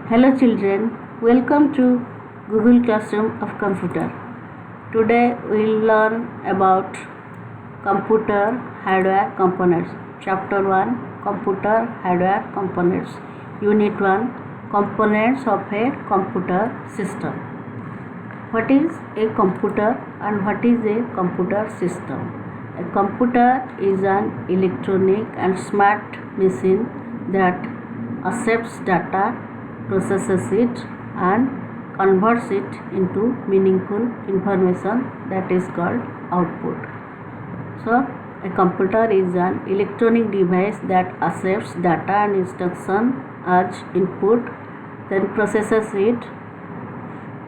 Hello children, welcome to Google Classroom of Computer. Today we will learn about computer hardware components. Chapter 1, Computer hardware components. Unit 1, Components of a computer system. What is a computer and what is a computer system? A computer is an electronic and smart machine that accepts data, processes it and converts it into meaningful information that is called output. So a computer is an electronic device that accepts data and instruction as input, then processes it,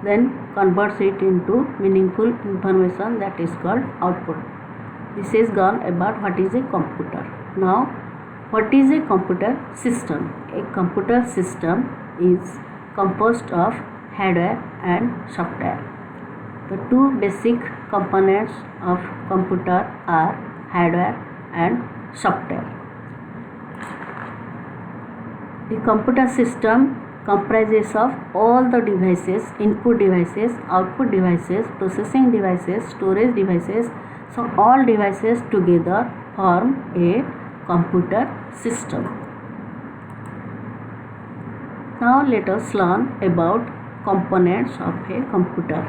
then converts it into meaningful information that is called output. This is gone about what is a computer. Now what is a computer system? A computer system is composed of hardware and software. The two basic components of computer are hardware and software. The computer system comprises of all the devices, input devices, output devices, processing devices, storage devices. So all devices together form a computer system. Now let us learn about components of a computer.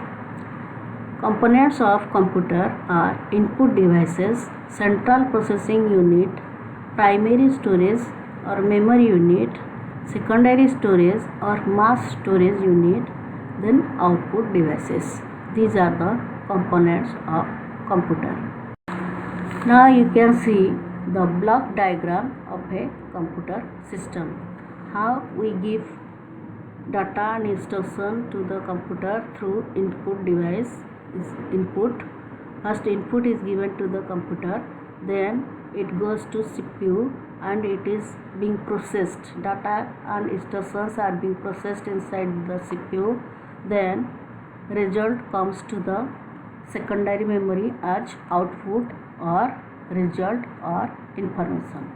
Components of computer are input devices, central processing unit, primary storage or memory unit, secondary storage or mass storage unit, then output devices. These are the components of computer. Now you can see the block diagram of a computer system. How we give data and instruction to the computer through input device is input. First input is given to the computer, then it goes to CPU and it is being processed. Data and instructions are being processed inside the CPU. Then result comes to the secondary memory as output or result or information.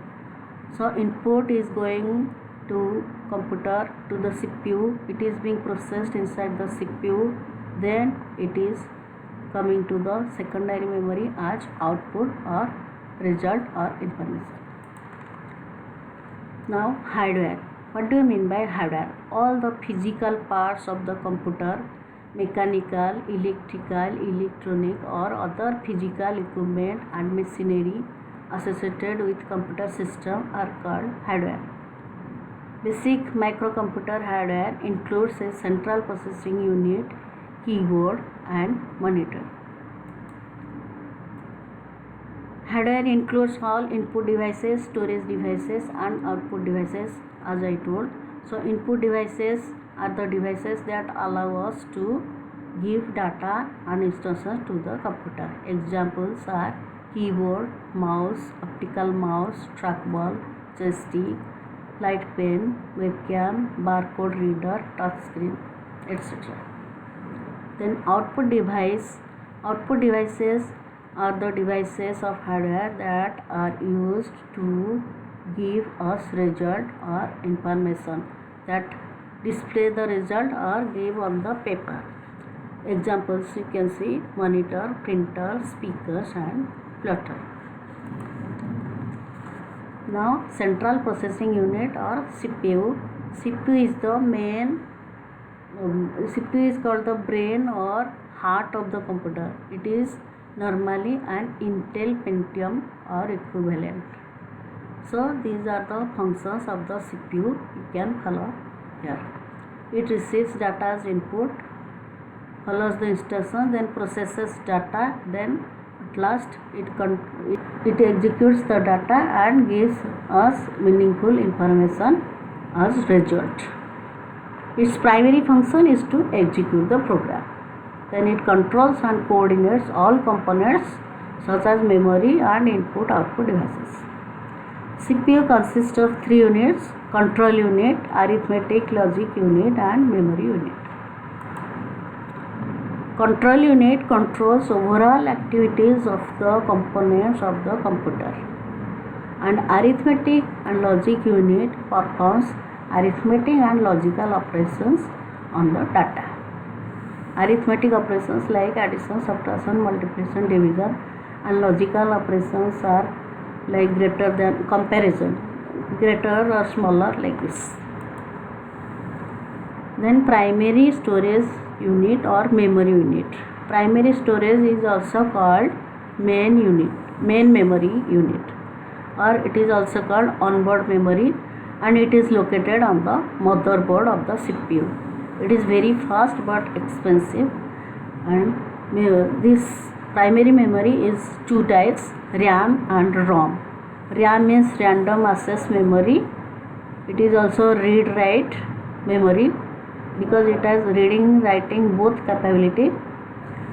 So input is going to computer to the CPU, it is being processed inside the CPU, then it is coming to the secondary memory as output or result or information. Now hardware. What do you mean by hardware? All the physical parts of the computer, mechanical, electrical, electronic or other physical equipment and machinery associated with computer system are called hardware. Basic microcomputer hardware includes a central processing unit, keyboard and monitor. Hardware includes all input devices, storage devices and output devices as I told. So input devices are the devices that allow us to give data and instructions to the computer. Examples are keyboard, mouse, optical mouse, trackball, joystick, light pen, webcam, barcode reader, touch screen, etc. Then output devices are the devices of hardware that are used to give us result or information, that display the result or give on the paper. Examples you can see monitor, printer, speakers and plotter. Now central processing unit or CPU. CPU is the main CPU is called the brain or heart of the computer. It is normally an Intel Pentium or equivalent. So these are the functions of the CPU you can follow here. It receives data as input, follows the instruction, then processes data, then at last it executes the data and gives us meaningful information as result. Its primary function is to execute the program. Then it controls and coordinates all components such as memory and input-output devices. CPU consists of three units: control unit, arithmetic logic unit and memory unit. Control unit controls overall activities of the components of the computer, and arithmetic and logic unit performs arithmetic and logical operations on the data. Arithmetic operations like addition, subtraction, multiplication, division, and logical operations are like greater than comparison, greater or smaller like this. Then primary storage unit or memory unit. Primary storage is also called main memory unit, or it is also called onboard memory, and it is located on the motherboard of the CPU. It is very fast but expensive, and this primary memory is two types, RAM and ROM. RAM means random access memory. It is also read-write memory because it has reading writing both capability,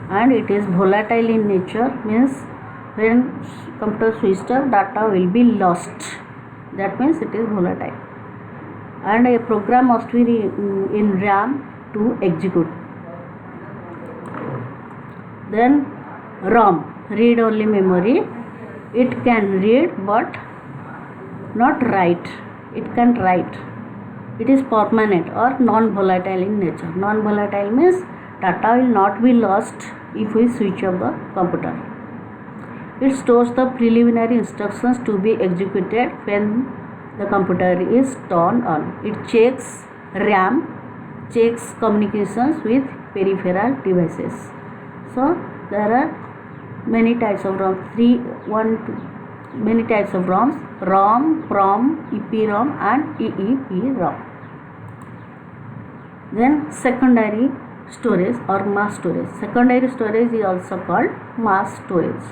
and it is volatile in nature, means when computer switched off, data will be lost. That means it is volatile, and a program must be in RAM to execute. Then ROM, read only memory. It can read but not write. It can write. It is permanent or non-volatile in nature. Non-volatile means data will not be lost if we switch off the computer. It stores the preliminary instructions to be executed when the computer is turned on. It checks RAM, checks communications with peripheral devices. So there are many types of ROM. Many types of ROMs: ROM, PROM, EPROM, and EEPROM. Then secondary storage or mass storage. Secondary storage is also called mass storage.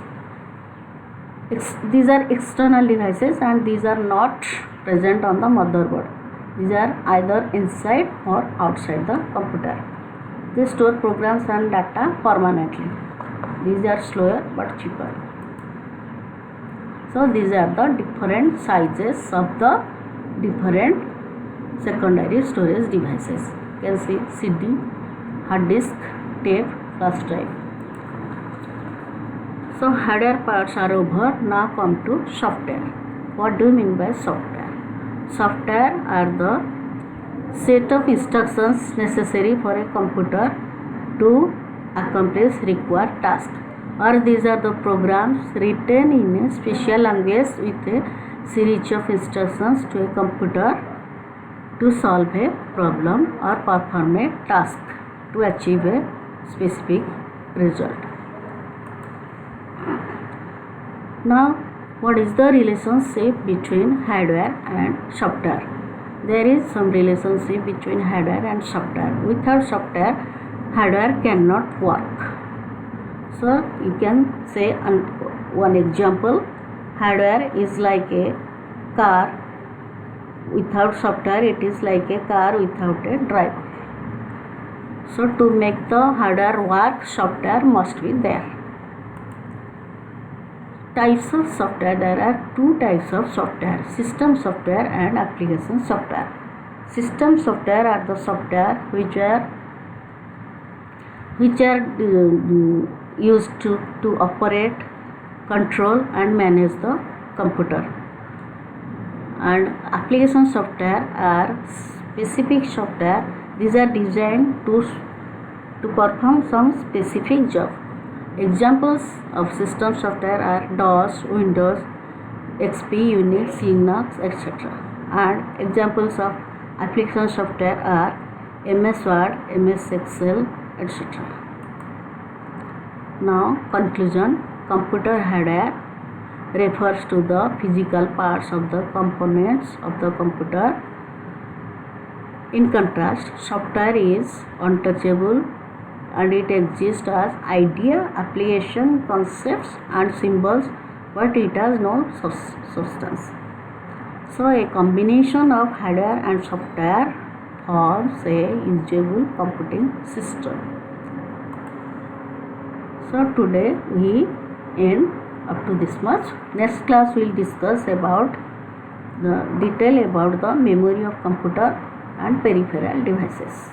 These are external devices, and these are not present on the motherboard. These are either inside or outside the computer. They store programs and data permanently. These are slower but cheaper. So these are the different sizes of the different secondary storage devices. You can see CD, hard disk, tape, flash drive. So hardware parts are over. Now come to software. What do you mean by software? Software are the set of instructions necessary for a computer to accomplish required tasks, or these are the programs written in a special language with a series of instructions to a computer to solve a problem or perform a task to achieve a specific result. Now, what is the relationship between hardware and software? There is some relationship between hardware and software. Without software, hardware cannot work. So you can say one example: hardware is like a car. Without software, it is like a car without a driver. So to make the hardware work, software must be there. Types of software. There are two types of software: system software and application software. System software are the software which are used to operate, control, and manage the computer. And application software are specific software. These are designed to perform some specific job. Examples of system software are DOS, Windows, XP, Unix, Linux, etc. And examples of application software are MS Word, MS Excel, etc. Now, conclusion. Computer hardware refers to the physical parts of the components of the computer. In contrast, software is untouchable, and it exists as idea, application, concepts, and symbols, but it has no substance. So a combination of hardware and software forms a usable computing system. So today we end up to this much. Next class we will discuss about the detail about the memory of computer and peripheral devices.